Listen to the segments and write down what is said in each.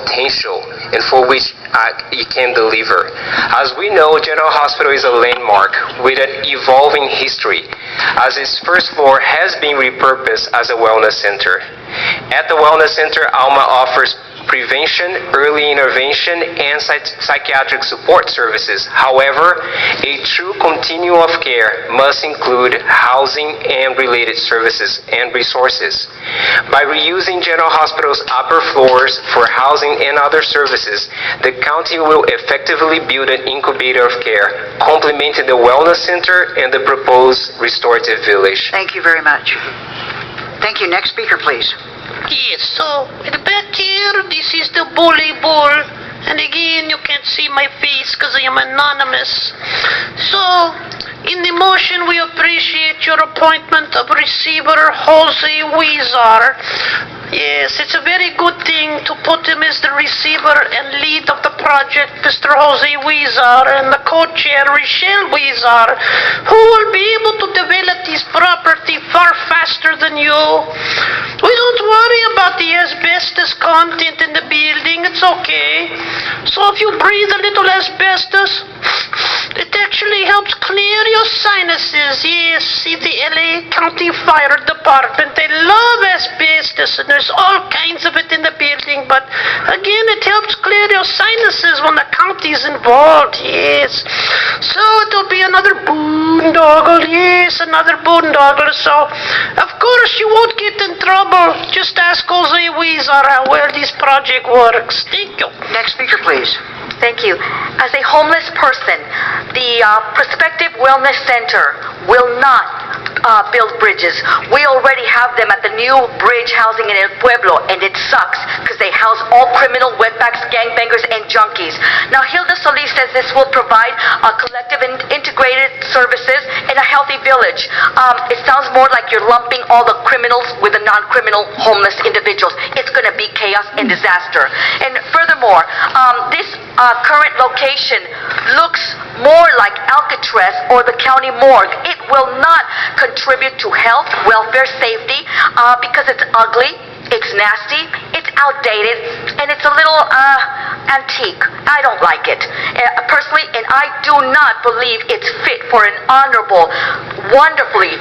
potential and for which it can deliver. As we know, General Hospital is a landmark with an evolving history, as its first floor has been repurposed as a wellness center. At the Wellness Center, Alma offers prevention, early intervention, and psychiatric support services. However, a true continuum of care must include housing and related services and resources. By reusing General Hospital's upper floors for housing and other services, the county will effectively build an incubator of care, complementing the Wellness Center and the proposed restorative village. Thank you very much. Thank you. Next speaker, please. Yes, so in the back here, this is the volleyball. And again, you can't see my face because I am anonymous. So, in the motion, we appreciate your appointment of Receiver Jose Huizar. Yes, it's a very good thing to put him as the receiver and lead of the project, Mr. Jose Huizar, and the co-chair, Rochelle Huizar, who will be able to develop this property far faster than you. We don't worry about the asbestos content in the building. It's okay. So if you breathe a little asbestos, it actually helps clear your sinuses. Yes, see the LA County Fire Department. They love asbestos, and there's all kinds of it in the building. But again, it helps clear your sinuses when the county's involved. Yes. So it'll be another boondoggle. Yes, another boondoggle. So, of course, you won't get in trouble. Just ask Jose Huizar how well this project works. Thank you. Next speaker, please. Thank you. As a homeless person, the Prospective Wellness Center will not build bridges. We already have them at the new bridge housing in El Pueblo, and it sucks because they house all criminal wetbacks, gangbangers, and junkies. Now, Hilda Solis says this will provide collective and integrated services in a healthy village. It sounds more like you're lumping all the criminals with the non-criminal homeless individuals. It's going to be chaos and disaster. And furthermore, this current location looks more like Alcatraz or the county morgue. It will not contribute to health, welfare, safety, because it's ugly, it's nasty, it's outdated, and it's a little antique. I don't like it personally, and I do not believe it's fit for an honorable, wonderfully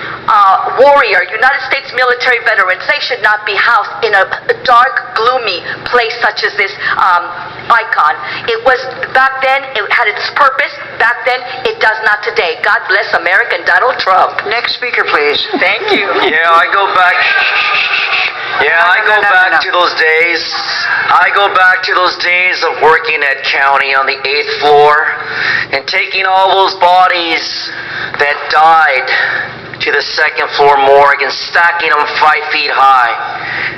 warrior United States military veterans. They should not be housed in a dark, gloomy place such as this icon. It was back then, it had its purpose. Back then, it does not today. God bless America and Donald Trump. Next speaker, please. Thank you. Yeah, I go back to those days. I go back to those days of working at county on the 8th floor and taking all those bodies that died to the 2nd floor morgue and stacking them 5 feet high.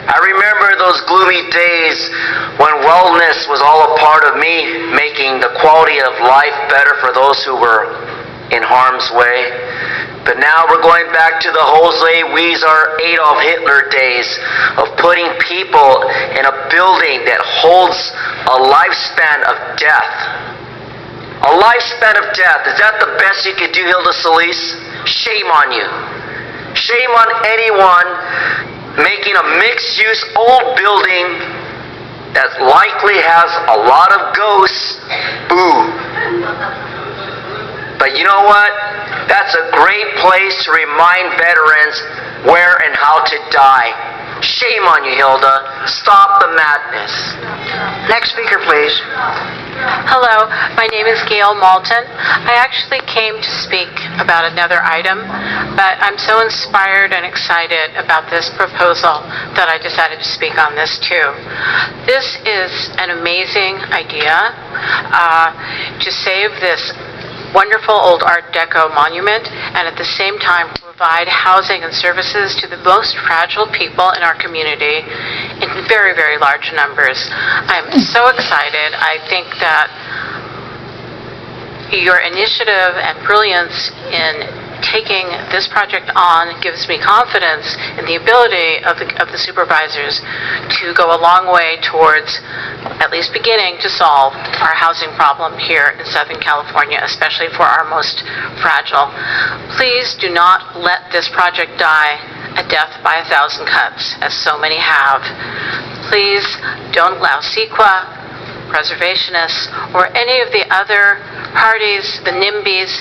I remember those gloomy days when wellness was all a part of me making the quality of life better for those who were in harm's way. But now we're going back to the Jose Huizar, Adolf Hitler days of putting people in a building that holds a lifespan of death. A lifespan of death. Is that the best you could do, Hilda Solis? Shame on you. Shame on anyone making a mixed-use old building that likely has a lot of ghosts. Boo. But you know what? That's a great place to remind veterans where and how to die. Shame on you, Hilda. Stop the madness. Next speaker, please. Hello, my name is Gail Malton. I actually came to speak about another item, but I'm so inspired and excited about this proposal that I decided to speak on this too. This is an amazing idea to save this wonderful old Art Deco monument and at the same time provide housing and services to the most fragile people in our community in very, very large numbers. I'm so excited. I think that your initiative and brilliance in taking this project on gives me confidence in the ability of the supervisors to go a long way towards at least beginning to solve our housing problem here in Southern California, especially for our most fragile. Please do not let this project die a death by 1,000 cuts, as so many have. please don't allow CEQA, preservationists, or any of the other parties, the NIMBYs,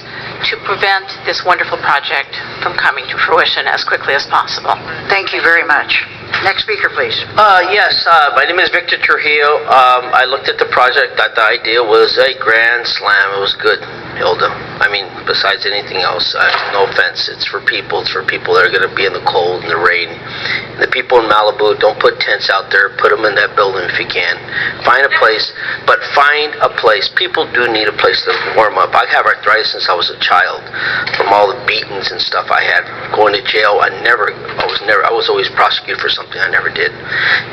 to prevent this wonderful project from coming to fruition as quickly as possible. Thank you very much. Next speaker, please. Yes, my name is Victor Trujillo. I looked at the project, thought the idea was a grand slam. It was good, Hilda. I mean, besides anything else, no offense, it's for people that are going to be in the cold and the rain. The people in Malibu, don't put tents out there, put them in that building if you can. Find a place, but find a place. People do need a place to warm up. I have arthritis since I was a child from all the beatings and stuff I had. Going to jail, I was always prosecuted for something I never did.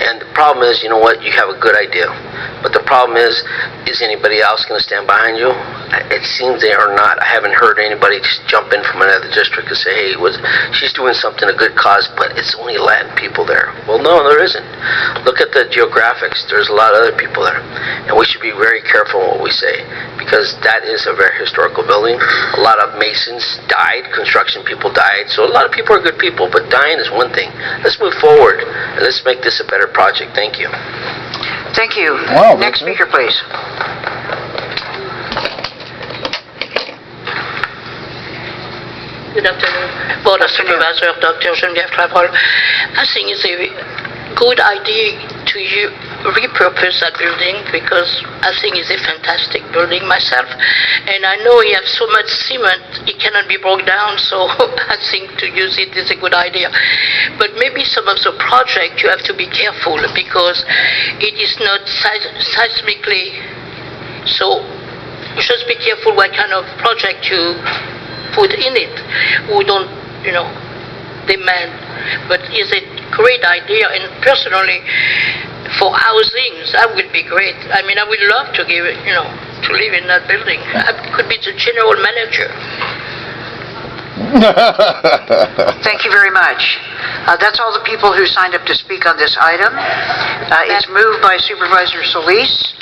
And the problem is, you know what, you have a good idea. But the problem is anybody else going to stand behind you? It seems they are not. I haven't heard anybody just jump in from another district and say, hey, she's doing something, a good cause, but it's only Latin people there. Well, no, there isn't. Look at the geographics. There's a lot of other people there. And we should be very careful in what we say, because that is a very historical building. A lot of masons died, construction people died, so a lot of people are good people, but dying is one thing. Let's move forward, and let's make this a better project. Thank you. Thank you. Wow, Next Victor. speaker, please. Good afternoon, Board of Supervisors, Dr. Geneviève Clavel. I think it's a good idea to repurpose that building, because I think it's a fantastic building myself. And I know you have so much cement, it cannot be broke down, so I think to use it is a good idea. But maybe some of the project you have to be careful, because it is not seismically, so just be careful what kind of project you put in it. We don't, demand, but it's a great idea. And personally, for housing, that would be great. I mean, I would love to give it, to live in that building. I could be the general manager. Thank you very much. That's all the people who signed up to speak on this item. It's moved by Supervisor Solis.